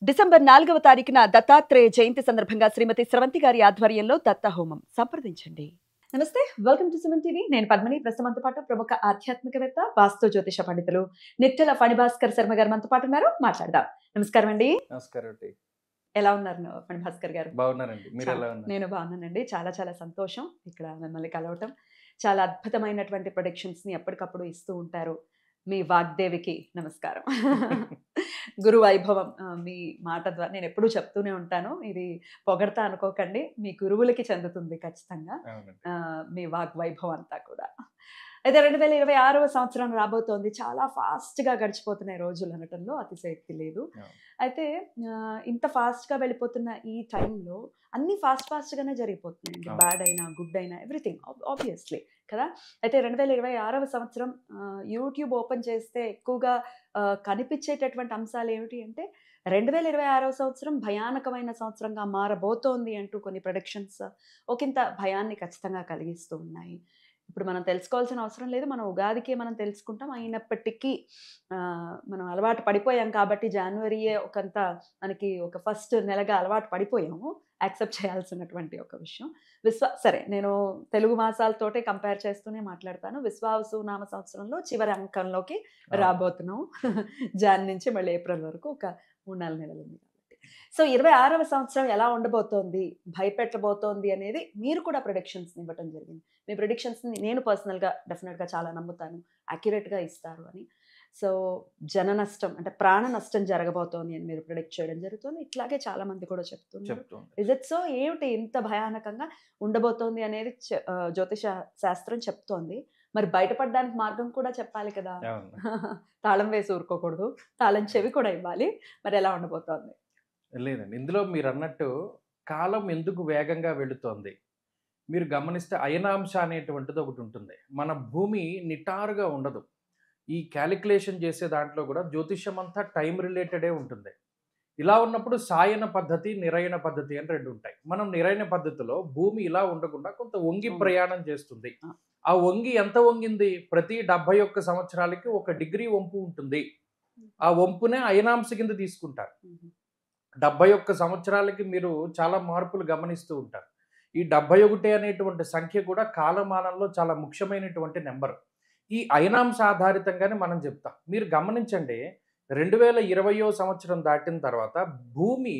December 4వ తారీఖున దత్తాత్రేయ జయంతి సందర్భంగా శ్రీమతి స్రవంతి గారి ఆధ్వర్యంలో దత్త హోమం సంప్రదించండి. నమస్తే, వెల్కమ్ టు సుమన్ టీవీ. నేను పద్మిని. ప్రస్తుతంతో పాటు ప్రముఖ ఆధ్యాత్మికవేత్త, వాస్తు జ్యోతిష పండితులు నిట్టెల ఫణిభాస్కర్ శర్మ గారు మనతో పాటు ఉన్నారు. మాట్లాడదాం. నమస్కారం అండి. నమస్కారం అండి. ఎలా ఉన్నారు ఫణిభాస్కర్ గారు? బాగున్నానండి. మీరు ఎలా ఉన్నారు? నేను బాగున్నానండి. చాలా చాలా సంతోషం ఇక్కడ మిమ్మల్ని కలవటం. చాలా అద్భుతమైనటువంటి ప్రొడిక్షన్స్ ని ఎప్పటికప్పుడు ఇస్తూ ఉంటారు. మీ వాగ్దేవికి నమస్కారం. గురు వైభవం మీ మాట ద్వారా నేను ఎప్పుడూ చెప్తూనే ఉంటాను. ఇది పొగడతా అనుకోకండి, మీ గురువులకి చెందుతుంది ఖచ్చితంగా మీ వాగ్ వైభవం అంతా కూడా. అయితే 2026వ సంవత్సరం రాబోతోంది. చాలా ఫాస్ట్గా గడిచిపోతున్నాయి రోజులు అనటంలో అతిశయోక్తి లేదు. అయితే ఇంత ఫాస్ట్గా వెళ్ళిపోతున్న ఈ టైంలో అన్నీ ఫాస్ట్గానే జరిగిపోతున్నాయండి. బ్యాడ్ అయినా గుడ్ అయినా ఎవ్రీథింగ్ ఆబ్వియస్లీ కదా. అయితే 2026వ సంవత్సరం యూట్యూబ్ ఓపెన్ చేస్తే ఎక్కువగా కనిపించేటటువంటి అంశాలు ఏమిటి అంటే 2026వ సంవత్సరం భయానకమైన సంవత్సరంగా మారబోతోంది అంటూ కొన్ని ప్రొడిక్షన్స్ ఒకంత భయాన్ని ఖచ్చితంగా కలిగిస్తూ ఉన్నాయి. ఇప్పుడు మనం తెలుసుకోవాల్సిన అవసరం లేదు, మనం ఉగాదికే మనం తెలుసుకుంటాం. అయినప్పటికీ మనం అలవాటు పడిపోయాం కాబట్టి జనవరియే ఒకంత మనకి ఒక ఫస్ట్ నెలగా అలవాటు పడిపోయాము. యాక్సెప్ట్ చేయాల్సినటువంటి ఒక విషయం. సరే, నేను తెలుగు మాసాలతోటే కంపేర్ చేస్తూనే మాట్లాడతాను. విశ్వావసు నామ సంవత్సరంలో చివరి అంకంలోకి రాబోతున్నాం. జాన్ నుంచి మళ్ళీ ఏప్రిల్ వరకు ఒక 3-4 నెలలు ఉంది. సో 26వ సంవత్సరం ఎలా ఉండబోతోంది, భయపెట్టబోతోంది అనేది మీరు కూడా ప్రొడిక్షన్స్ని ఇవ్వటం జరిగింది. మీ ప్రొడిక్షన్స్ని నేను పర్సనల్గా డెఫినెట్గా చాలా నమ్ముతాను, యాక్యురేట్గా ఇస్తారు అని. సో జన నష్టం అంటే ప్రాణ నష్టం జరగబోతోంది అని మీరు ప్రిడిక్ట్ చేయడం జరుగుతుంది. ఇట్లాగే చాలా మంది కూడా చెప్తున్నారు. Is it so? ఏమిటి ఇంత భయానకంగా ఉండబోతోంది అనేది జ్యోతిష శాస్త్రం చెప్తోంది. మరి బయటపడడానికి మార్గం కూడా చెప్పాలి కదా. తాళం వేసి ఊరుకోకూడదు, తాళం చెవి కూడా ఇవ్వాలి. మరి ఎలా ఉండబోతోంది? లేదండి, ఇందులో మీరు అన్నట్టు కాలం ఎందుకు వేగంగా వెళుతోంది మీరు గమనిస్తే అయనాంశ అనేటువంటిది ఒకటి ఉంటుంది. మన భూమి నిటారుగా ఉండదు. ఈ క్యాలిక్యులేషన్ చేసే దాంట్లో కూడా జ్యోతిష్యం అంతా టైం రిలేటెడే ఉంటుంది. ఇలా ఉన్నప్పుడు సాయన పద్ధతి, నిరయన పద్ధతి అని రెండు ఉంటాయి. మనం నిరయన పద్ధతిలో భూమి ఇలా ఉండకుండా కొంత వంగి ప్రయాణం చేస్తుంది. ఆ వంగి ఎంత వంగింది? ప్రతి 71 సంవత్సరాలకి 1 డిగ్రీ వంపు ఉంటుంది. ఆ వంపునే అయనాంశ కింద తీసుకుంటారు. 71 సంవత్సరాలకి మీరు చాలా మార్పులు గమనిస్తూ ఉంటారు. ఈ 71 అనేటువంటి సంఖ్య కూడా కాలమానంలో చాలా ముఖ్యమైనటువంటి నెంబర్. ఈ అయనాంశ ఆధారితంగానే మనం చెప్తాం. మీరు గమనించండి, 2020వ సంవత్సరం దాటిన తర్వాత భూమి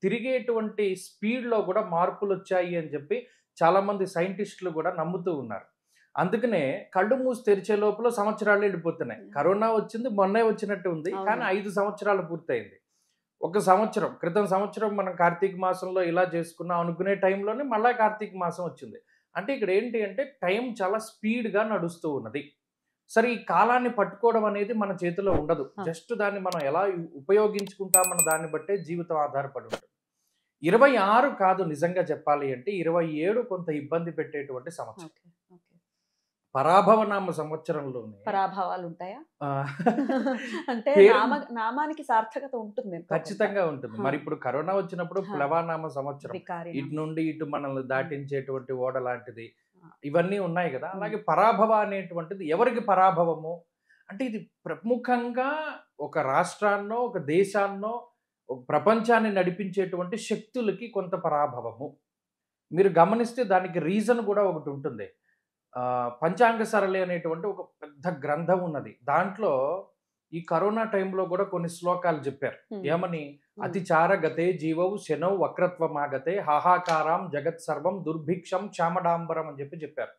తిరిగేటువంటి స్పీడ్లో కూడా మార్పులు వచ్చాయి అని చెప్పి చాలామంది సైంటిస్టులు కూడా నమ్ముతూ ఉన్నారు. అందుకనే కళ్ళు మూసి తెరిచే లోపల సంవత్సరాలు వెళ్ళిపోతున్నాయి. కరోనా వచ్చింది, మొన్నే వచ్చినట్టు ఉంది, కానీ 5 సంవత్సరాలు పూర్తయింది. ఒక సంవత్సరం క్రితం సంవత్సరం మనం కార్తీక మాసంలో ఇలా చేసుకున్నాం అనుకునే టైంలోనే మళ్ళీ కార్తీక మాసం వచ్చింది. అంటే ఇక్కడ ఏంటి అంటే టైం చాలా స్పీడ్గా నడుస్తూ ఉన్నది. సరే, ఈ కాలాన్ని పట్టుకోవడం అనేది మన చేతిలో ఉండదు. జస్ట్ దాన్ని మనం ఎలా ఉపయోగించుకుంటామన్న దాన్ని బట్టే జీవితం ఆధారపడి ఉంటుంది. 26 కాదు, నిజంగా చెప్పాలి అంటే 27 కొంత ఇబ్బంది పెట్టేటువంటి సంవత్సరం. పరాభవనామ సంవత్సరంలోనే పరాభవాలు ఉంటాయా? అంటే నామానికి సార్థకత ఉంటుంది, ఖచ్చితంగా ఉంటుంది. మరి ఇప్పుడు కరోనా వచ్చినప్పుడు ప్లవానామ సంవత్సరం, ఇటు నుండి ఇటు మనల్ని దాటించేటువంటి ఓడ లాంటిది ఇవన్నీ ఉన్నాయి కదా. అలాగే పరాభవ అనేటువంటిది ఎవరికి పరాభవము అంటే ఇది ప్రముఖంగా ఒక రాష్ట్రాన్నో ఒక దేశాన్నో ఒక ప్రపంచాన్ని నడిపించేటువంటి శక్తులకి కొంత పరాభవము. మీరు గమనిస్తే దానికి రీజన్ కూడా ఒకటి ఉంటుంది. పంచాంగ సరళి అనేటువంటి ఒక పెద్ద గ్రంథం ఉన్నది. దాంట్లో ఈ కరోనా టైంలో కూడా కొన్ని శ్లోకాలు చెప్పారు. ఏమని? అతిచార గతే జీవవు శనౌ వక్రత్వమాగతే హాహాకారం జగత్ సర్వం దుర్భిక్షం క్షామడాంబరం అని చెప్పారు.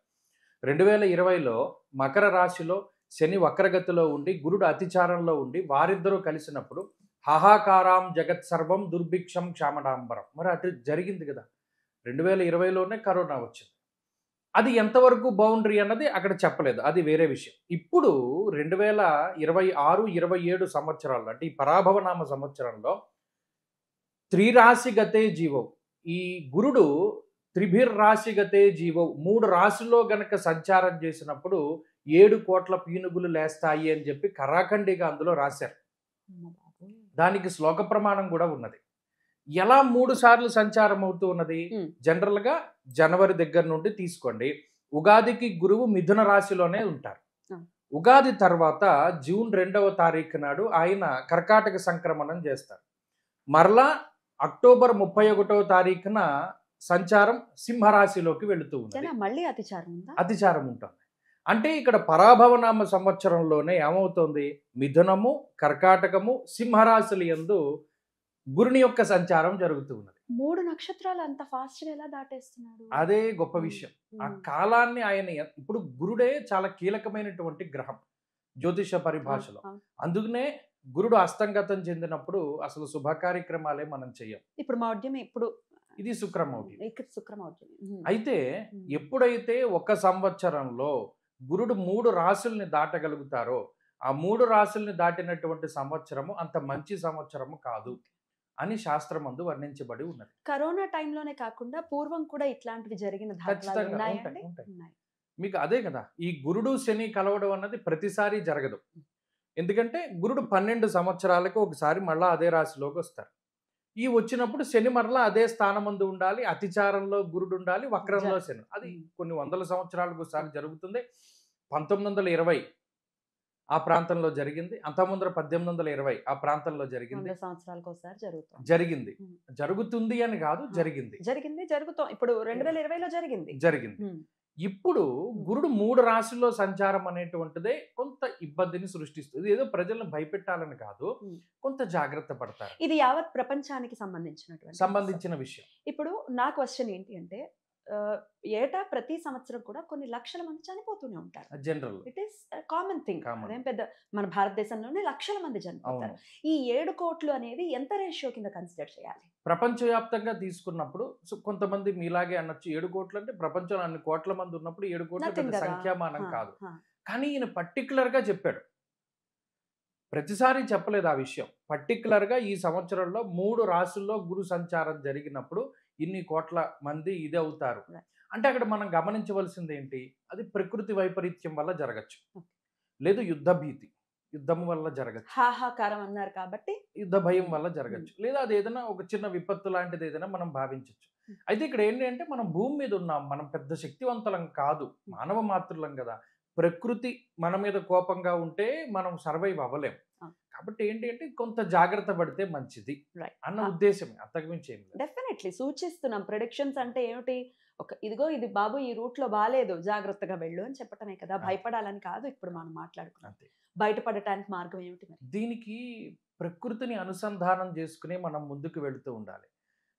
2020లో మకర రాశిలో శని వక్రగతిలో ఉండి గురుడు అతిచారంలో ఉండి వారిద్దరూ కలిసినప్పుడు హాహాకారం జగత్ సర్వం దుర్భిక్షం క్షామడాంబరం. మరి అటు జరిగింది కదా. 2020లోనే కరోనా వచ్చింది. అది ఎంతవరకు బౌండరీ అన్నది అక్కడ చెప్పలేదు, అది వేరే విషయం. ఇప్పుడు 2026, 27 సంవత్సరాల్లో అంటే ఈ పరాభవనామ సంవత్సరంలో త్రిరాశిగతే జీవవు, ఈ గురుడు త్రిభిర్రాశిగతే జీవవు 3 రాశిలో గనక సంచారం చేసినప్పుడు 7 కోట్ల పీనుగులు లేస్తాయి అని చెప్పి కరాఖండిగా అందులో రాశారు. దానికి శ్లోక ప్రమాణం కూడా ఉన్నది. ఎలా 3 సార్లు సంచారం అవుతూ ఉన్నది? జనరల్గా జనవరి దగ్గర నుండి తీసుకోండి. ఉగాదికి గురువు మిథున రాశిలోనే ఉంటారు. ఉగాది తర్వాత జూన్ 2వ తారీఖు నాడు ఆయన కర్కాటక సంక్రమణం చేస్తారు. మరలా అక్టోబర్ 31వ తారీఖున సంచారం సింహరాశిలోకి వెళుతూ ఉన్నది. మళ్ళీ అతిచారం ఉందా? అతిచారం ఉంటుంది. అంటే ఇక్కడ పరాభవనామ సంవత్సరంలోనే ఏమవుతోంది, మిథునము, కర్కాటకము, సింహరాశుల యందు గురుని యొక్క సంచారం జరుగుతూ ఉన్నది. 3 నక్షత్రాలు అంత ఫాస్ట్ గా ఎలా దాటేస్తున్నాడు? అదే గొప్ప విషయం. ఆ కాలాన్ని ఆయన ఇప్పుడు గురుడే చాలా కీలకమైనటువంటి గ్రహం జ్యోతిష పరిభాషలో. అందుకనే గురుడు అస్తంగతం చెందినప్పుడు అసలు శుభ కార్యక్రమాలే మనం చెయ్యం. ఇప్పుడు మౌఢ్యం, ఇప్పుడు ఇది శుక్రమౌఢ్యం. శుక్రమౌఢ్యం. అయితే ఎప్పుడైతే ఒక సంవత్సరంలో గురుడు 3 రాశుల్ని దాటగలుగుతారో ఆ 3 రాశుల్ని దాటినటువంటి సంవత్సరము అంత మంచి సంవత్సరము కాదు అని శాస్త్రమందు వర్ణించబడి ఉన్నది. కరోనా టైంలోనే కాకుండా పూర్వం కూడా ఇట్లాంటివి జరిగిన దాఖలాలు ఉన్నాయండి? మీకు అదే కదా, ఈ గురుడు శని కలవడం అన్నది ప్రతిసారి జరగదు. ఎందుకంటే గురుడు 12 సంవత్సరాలకు ఒకసారి మళ్ళా అదే రాశిలోకి వస్తారు. ఈ వచ్చినప్పుడు శని మరలా అదే స్థానమందు ఉండాలి, అతిచారంలో గురుడు ఉండాలి, వక్రంలో శని. అది కొన్ని వందల సంవత్సరాలకు ఒకసారి జరుగుతుంది. 1920 ఆ ప్రాంతంలో జరిగింది, అంతకుముందర 1820 ఆ ప్రాంతంలో జరిగింది. జరిగింది, జరుగుతుంది అని కాదు, జరిగింది. ఇప్పుడు 2020లో జరిగింది. ఇప్పుడు గురుడు 3 రాశుల్లో సంచారం అనేటువంటిదే కొంత ఇబ్బందిని సృష్టిస్తుంది. ఏదో ప్రజలను భయపెట్టాలని కాదు, కొంత జాగ్రత్త పడతారు. ఇది యావత్ ప్రపంచానికి సంబంధించిన విషయం. ఇప్పుడు నా క్వశ్చన్ ఏంటి అంటే, ఏటా ప్రతి సంవత్సరం కూడా కొన్ని లక్షల మంది చనిపోతూనే ఉంటారు. General it is common thing. అదేం పెద్ద, మన భారతదేశంలోనే లక్షల మంది చనిపోతారు. ఈ 7 కోట్లు అనేది ఎంత రేషియో కింద కన్సిడర్ చేయాలి? ప్రపంచవ్యాప్తంగా తీసుకున్నప్పుడు కొంతమంది మీలాగే అనొచ్చు, 7 కోట్లు అంటే ప్రపంచంలో అన్ని కోట్ల మంది ఉన్నప్పుడు 7 కోట్ల సంఖ్యామానం కాదు. కానీ ఈయన పర్టికులర్ గా చెప్పాడు, ప్రతిసారి చెప్పలేదు ఆ విషయం. పర్టికులర్ గా ఈ సంవత్సరంలో 3 రాశుల్లో గురు సంచారం జరిగినప్పుడు ఇన్ని కోట్ల మంది ఇది అవుతారు అంటే అక్కడ మనం గమనించవలసింది ఏంటి, అది ప్రకృతి వైపరీత్యం వల్ల జరగచ్చు, లేదు యుద్ధ భీతి, యుద్ధం వల్ల జరగచ్చు, హాహాకారం అన్నారు కాబట్టి యుద్ధ భయం వల్ల జరగచ్చు, లేదా అది ఏదైనా ఒక చిన్న విపత్తు లాంటిది ఏదైనా మనం భావించవచ్చు. అయితే ఇక్కడ ఏంటి అంటే మనం భూమి మీద ఉన్నాం, మనం పెద్ద శక్తివంతులం కాదు, మానవ మాతృలం కదా. ప్రకృతి మన మీద కోపంగా ఉంటే మనం సర్వైవ్ అవ్వలేం. కాబట్టి ఏంటి అంటే కొంత జాగ్రత్త పడితే మంచిది అన్న ఉద్దేశమే, అంతకుమించి ఏం లేదు. డెఫినెట్లీ సూచిస్తున్నాం. ప్రెడిక్షన్స్ అంటే ఏమిటి, ఇదిగో ఇది బాబు ఈ రూట్ లో బాలేదు, జాగ్రత్తగా వెళ్ళు అని చెప్పటమే కదా, భయపడాలని కాదు. ఇప్పుడు మనం మాట్లాడుకున్నాం, బయటపడటానికి మార్గం ఏమిటి మరి? దీనికి ప్రకృతిని అనుసంధానం చేసుకుని మనం ముందుకు వెళుతూ ఉండాలి.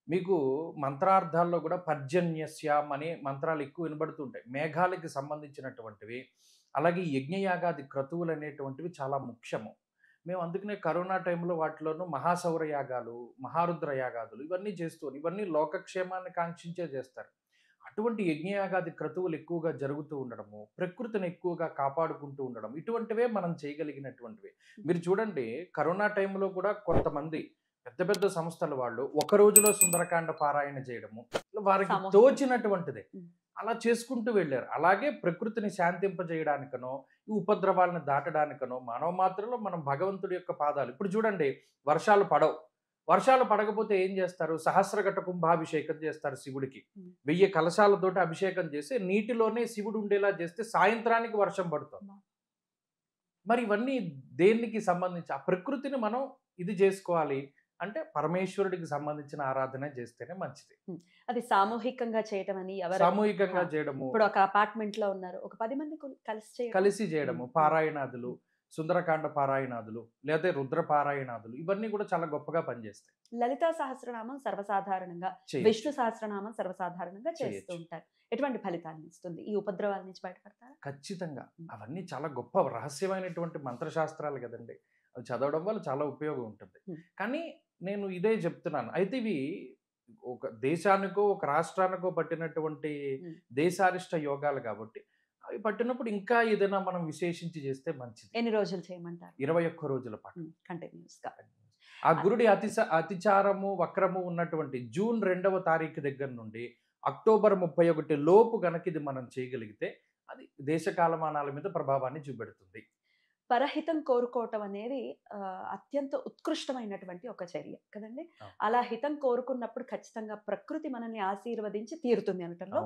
మీకు మంత్రార్థాల్లో కూడా పర్జన్యస్యాం అనే మంత్రాలు ఎక్కువ వినబడుతుంటాయి, మేఘాలకి సంబంధించినటువంటివి. అలాగే యజ్ఞయాగాది క్రతువులు అనేటువంటివి చాలా ముఖ్యము. మేము అందుకనే కరోనా టైంలో వాటిలోనూ మహాసౌర యాగాలు, మహారుద్ర యాగాదులు ఇవన్నీ చేస్తూ, ఇవన్నీ లోకక్షేమాన్ని కాంక్షించే చేస్తారు. అటువంటి యజ్ఞయాగాది క్రతువులు ఎక్కువగా జరుగుతూ ఉండడము, ప్రకృతిని ఎక్కువగా కాపాడుకుంటూ ఉండడం, ఇటువంటివే మనం చేయగలిగినటువంటివి. మీరు చూడండి, కరోనా టైంలో కూడా కొంతమంది పెద్ద పెద్ద సంస్థల వాళ్ళు ఒక రోజులో సుందరకాండ పారాయణ చేయడము, వారికి తోచినటువంటిదే అలా చేసుకుంటూ వెళ్ళారు. అలాగే ప్రకృతిని శాంతింపజేయడానికనో, ఈ ఉపద్రవాలను దాటడానికనో మానవ మాత్రలో మనం భగవంతుడి యొక్క పాదాలు. ఇప్పుడు చూడండి, వర్షాలు పడవు, వర్షాలు పడకపోతే ఏం చేస్తారు, సహస్రఘట కుంభాభిషేకం చేస్తారు శివుడికి. 1000 కలశాలతోటి అభిషేకం చేసి నీటిలోనే శివుడు ఉండేలా చేస్తే సాయంత్రానికి వర్షం పడుతుంది. మరి ఇవన్నీ దేనికి సంబంధించి, ఆ ప్రకృతిని మనం ఇది చేసుకోవాలి అంటే పరమేశ్వరుడికి సంబంధించిన ఆరాధన చేస్తేనే మంచిది. అది సామూహికంగా చేయటం అని, సామూహికంగా చేయడము, ఇప్పుడు ఒక అపార్ట్మెంట్ లో ఉన్నారు, ఒక 10 మంది కలిసి చేయడము, పారాయణాదులు, సుందరకాండ పారాయణాదులు, లేదా రుద్ర పారాయణాదులు, ఇవన్నీ కూడా చాలా గొప్పగా పనిచేస్తాయి. లలితా సహస్రనామం సర్వసాధారణంగా, విష్ణు సహస్రనామం సర్వసాధారణంగా చేస్తూ ఉంటారు. ఎటువంటి ఫలితాన్ని ఇస్తుంది? ఈ ఉపద్రవాల నుంచి బయటపడతారా? ఖచ్చితంగా. అవన్నీ చాలా గొప్ప రహస్యమైనటువంటి మంత్రశాస్త్రాలు కదండి, అవి చదవడం వల్ల చాలా ఉపయోగం ఉంటుంది. కానీ నేను ఇదే చెప్తున్నాను, అయితే ఇవి ఒక దేశానికో ఒక రాష్ట్రానికో పట్టినటువంటి దేశారిష్ట యోగాలు కాబట్టి అవి పట్టినప్పుడు ఇంకా ఏదైనా మనం విశేషించి చేస్తే మంచిది. ఎన్ని రోజులు చేయమంటారు? 21 రోజుల పాటు కంటిన్యూస్ గా. ఆ గురుడి అతిచారము వక్రము ఉన్నటువంటి జూన్ 2వ తారీఖు దగ్గర నుండి అక్టోబర్ 31 లోపు గనక ఇది మనం చేయగలిగితే అది దేశ కాలమానాల మీద ప్రభావాన్ని చూపెడుతుంది. పరహితం కోరుకోవటం అనేది అత్యంత ఉత్కృష్టమైనటువంటి ఒక చర్య కదండి. అలా హితం కోరుకున్నప్పుడు ఖచ్చితంగా ప్రకృతి మనల్ని ఆశీర్వదించి తీరుతుంది అనటంలో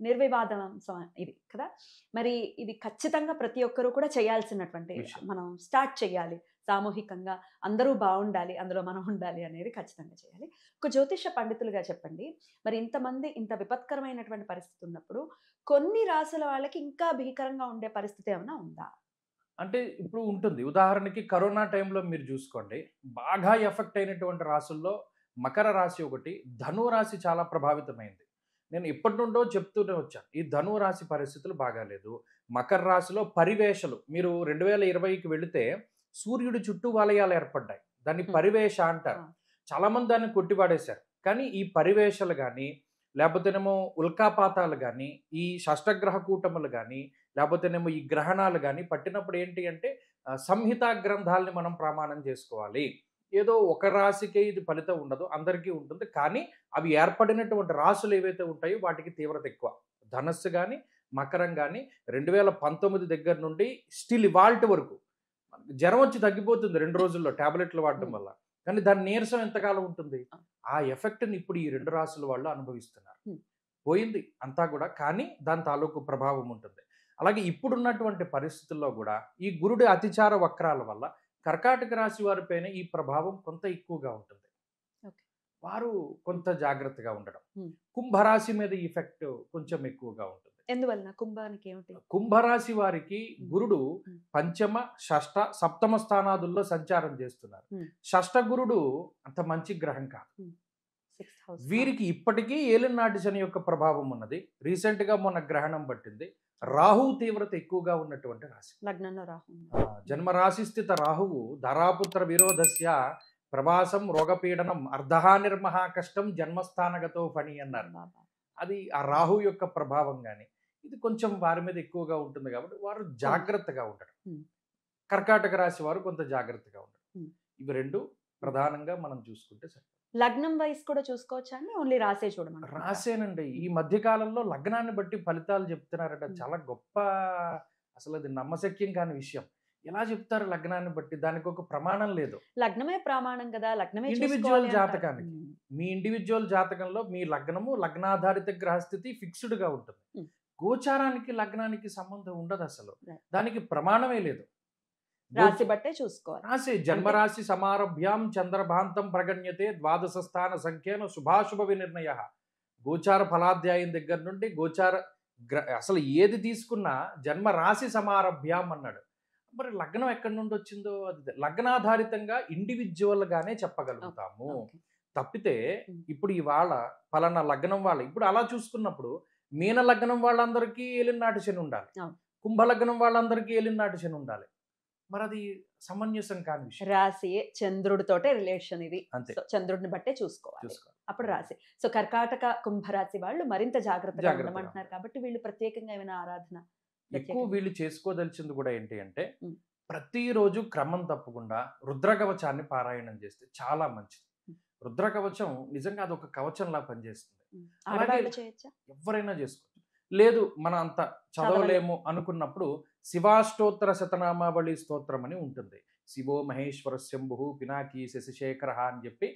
నిర్వివాదం ఇది కదా. మరి ఇది ఖచ్చితంగా ప్రతి ఒక్కరూ కూడా చేయాల్సినటువంటి, మనం స్టార్ట్ చేయాలి. సామూహికంగా అందరూ బాగుండాలి, అందులో మనం ఉండాలి అనేది ఖచ్చితంగా చేయాలి. ఒక జ్యోతిష పండితులుగా చెప్పండి, మరి ఇంతమంది ఇంత విపత్కరమైనటువంటి పరిస్థితి ఉన్నప్పుడు కొన్ని రాసుల వాళ్ళకి ఇంకా భీకరంగా ఉండే పరిస్థితి ఏమైనా ఉందా? అంటే ఇప్పుడు ఉంటుంది. ఉదాహరణకి కరోనా టైంలో మీరు చూసుకోండి. బాగా ఎఫెక్ట్ అయినటువంటి రాసుల్లో మకర రాశి ఒకటి, ధను రాశి చాలా ప్రభావితమైంది. నేను ఎప్పటినుండో చెప్తూనే వచ్చాను. ఈ ధను రాశి పరిస్థితులు బాగాలేదు. మకర రాశిలో పరివేషలు మీరు 2020కి వెళితే సూర్యుడి చుట్టూ వలయాలు ఏర్పడ్డాయి. దాన్ని హ్మ్. పరివేష అంటారు. ఆ! చాలామంది దాన్ని కొట్టిపడేశారు. కానీ ఈ పరివేషలు గాని, లేపోతేనేమో ఉల్కాపాతాలు గాని, ఈ షష్టగ్రహ కూటములు గాని, లేపోతేనేమో ఈ గ్రహణాలు గాని పట్టినప్పుడు ఏంటి అంటే సంహితా గ్రంథాల్ని మనం ప్రమాణం చేసుకోవాలి. ఏదో ఒక రాశికే ఇది ఫలితం ఉండదు. అందరికీ ఉంటుంది. కానీ అవి ఏర్పడినటువంటి రాశులు ఏవైతే ఉంటాయో వాటికి తీవ్రత ఎక్కువ. ధనస్సు గాని, మకరం గాని 2019 దగ్గర నుండి స్టిల్ ఇవాల్టి వరకు జ్వరం వచ్చి తగ్గిపోతుంది 2 రోజుల్లో టాబ్లెట్లు వాడడం హ్మ్. వల్ల. కానీ దాని నీరసం ఎంతకాలం ఉంటుంది? ఆ! ఆ ఎఫెక్ట్‌ని ఇప్పుడు ఈ 2 రాసుల వాళ్ళు అనుభవిస్తున్నారు. హ్మ్. పోయింది అంతా గూడా. కానీ దాని తాలూకు ప్రభావం ఉంటుంది. అలాగే ఇప్పుడున్నటువంటి పరిస్థితుల్లో గూడా ఈ గురుడి అతిచార వక్రాల వల్ల కర్కాటక రాశి వారి పైన ఈ ప్రభావం కొంత ఎక్కువగా ఉంటుంది. ఓకే. వారు కొంత జాగ్రత్తగా ఉండడం. హ్మ్. కుంభరాశి మీద ఎఫెక్ట్ కొంచెం ఎక్కువగా ఉంటుంది. ఎందువలన? కుంభానికి ఏమిటి? కుంభరాశి వారికి హ్మ్. గురుడు హ్మ్. పంచమ, షష్ఠ, సప్తమ స్థానాదుల్లో సంచారం చేస్తున్నారు. హ్మ్. షష్ఠ గురుడు అంత మంచి గ్రహం కాదు. హ్మ్. 6th house. వీరికి ఇప్పటికీ ఏలినాటి శని యొక్క ప్రభావం ఉన్నది. రీసెంట్‌గా మొన్న గ్రహణం పట్టింది. రాహువు తీవ్రత ఎక్కువగా ఉన్నటువంటి రాశి. లగ్నంలో రాహు ఉంది. జన్మరాశి స్థిత రాహువు ధరాపుత్ర విరోధస్య ప్రవాసం రోగపీడనం అర్ధహానిర్మహా కష్టం జన్మస్థానగతో ఫణి అన్నారు. బాబా. అది ఆ రాహువు యొక్క ప్రభావం గాని, ఇది కొంచెం వారి మీద ఎక్కువగా ఉంటుంది కాబట్టి వారు జాగ్రత్తగా ఉండడం. హ్మ్. కర్కాటక రాశి వారు కొంత జాగ్రత్తగా ఉండడం. హ్మ్. ఇవి 2 ప్రధానంగా మనం చూసుకుంటే సరే. లగ్నం వైస్ కూడా చూసుకోవచ్చా అండి? ఓన్లీ రాసే చూడమంటారా? రాసేనండి. ఈ మధ్య కాలంలో లగ్నాన్ని బట్టి ఫలితాలు చెప్తున్నారట. హ్మ్. చాలా గొప్ప అసలది నమ్మశక్యం కాని విషయం. ఎలా చెప్తారు లగ్నాన్ని బట్టి? దానికొక ప్రమాణం లేదు. లగ్నమే ప్రమాణం కదా! లగ్నమే ఇండివిడ్యువల్ చూసుకోవాలి అంటారు. జాతకానికి. హ్మ్. మీ ఇండివిడ్యువల్ జాతకంలో మీ లగ్నము, లగ్నాధారిత గ్రహస్థితి ఫిక్స్‌డ్‌గా ఉంటుంది. హ్మ్. గోచారానికి, లగ్నానికి సంబంధం ఉండదసలు. రైట్. దానికి ప్రమాణమే లేదు. రాశి బట్టే చూసుకోవాలి. రాశి జన్మరాశి సమారభ్యాం చంద్రభాంతం ప్రగణ్యతే ద్వాదశ స్థాన సంఖ్యేన శుభాశుభ వినిర్ణయః. గోచార ఫలాధ్యాయం దగ్గర నుండి గోచార అసలు ఏది తీసుకున్నా జన్మ రాశి సమారభ్యాం అన్నాడు. మరి లగ్నం ఎక్కడి నుండి వచ్చిందో అది లగ్నాధారితంగా ఇండివిడ్యువల్ గానే చెప్పగలుగుతాము. ఓకే. తప్పితే హ్మ్. ఇప్పుడు ఇవాళ పలానా లగ్నం వాళ్ళు ఇప్పుడు అలా చూసుకున్నప్పుడు మీన లగ్నం వాళ్ళందరికీ ఏలినాటి శని ఉండాలి. అవును. కుంభ లగ్నం వాళ్ళందరికీ ఏలినాటి శని ఉండాలి. మరి అది సమంజసం కాని విషయం. రాశియే చంద్రుడితోటే రిలేషన్ ఇది. అంతే. సో, చంద్రుడిని బట్టే చూసుకోవాలి. చూసుకో. అప్పుడు రాశి. సో, కర్కాటక, కుంభరాశి వాళ్ళు మరింత జాగ్రత్తగా జాగ్రత్తగా ఉండమంటున్నారు కాబట్టి వీళ్ళు ప్రత్యేకంగా ఏమైనా ఆరాధన ఎక్కువ ప్రత్యేకంగా? వీళ్ళు చేసుకోదలిచింది కూడా ఏంటి అంటే హ్మ్. ప్రతిరోజు క్రమం తప్పకుండా రుద్రకవచాన్ని పారాయణం చేస్తే చాలా మంచిది. హ్మ్. రుద్రకవచం నిజంగా అదొక కవచంలా పనిచేస్తుంది. హ్మ్. అలాగే ఆడవాళ్ళు చేయొచ్చా? ఎవరైనా చేసుకోవచ్చు. లేదు మనం అంత చదవలేము అనుకున్నప్పుడు శివాష్టోత్తర శతనామావళి స్తోత్రం అని ఉంటుంది. శివో మహేశ్వర శంభు పినాకీ శశిశేఖర అని చెప్పి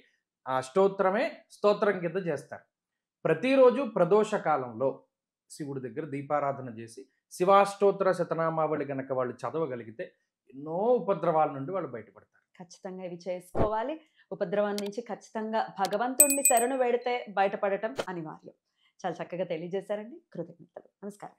ఆ స్తోత్రమే స్తోత్రం కింద చేస్తారు. ప్రతిరోజు ప్రదోష కాలంలో శివుడి దగ్గర దీపారాధన చేసి శివాష్టోత్తర శతనామావళి గనక వాళ్ళు చదవగలిగితే ఎన్నో ఉపద్రవాల నుండి వాళ్ళు బయటపడతారు. ఖచ్చితంగా ఇవి చేసుకోవాలి. ఉపద్రవం నుంచి ఖచ్చితంగా భగవంతుడిని శరణు వేడితే బయటపడటం అనివార్యం. చాలా చక్కగా తెలియజేశారండి. కృతజ్ఞతలు. నమస్కారం.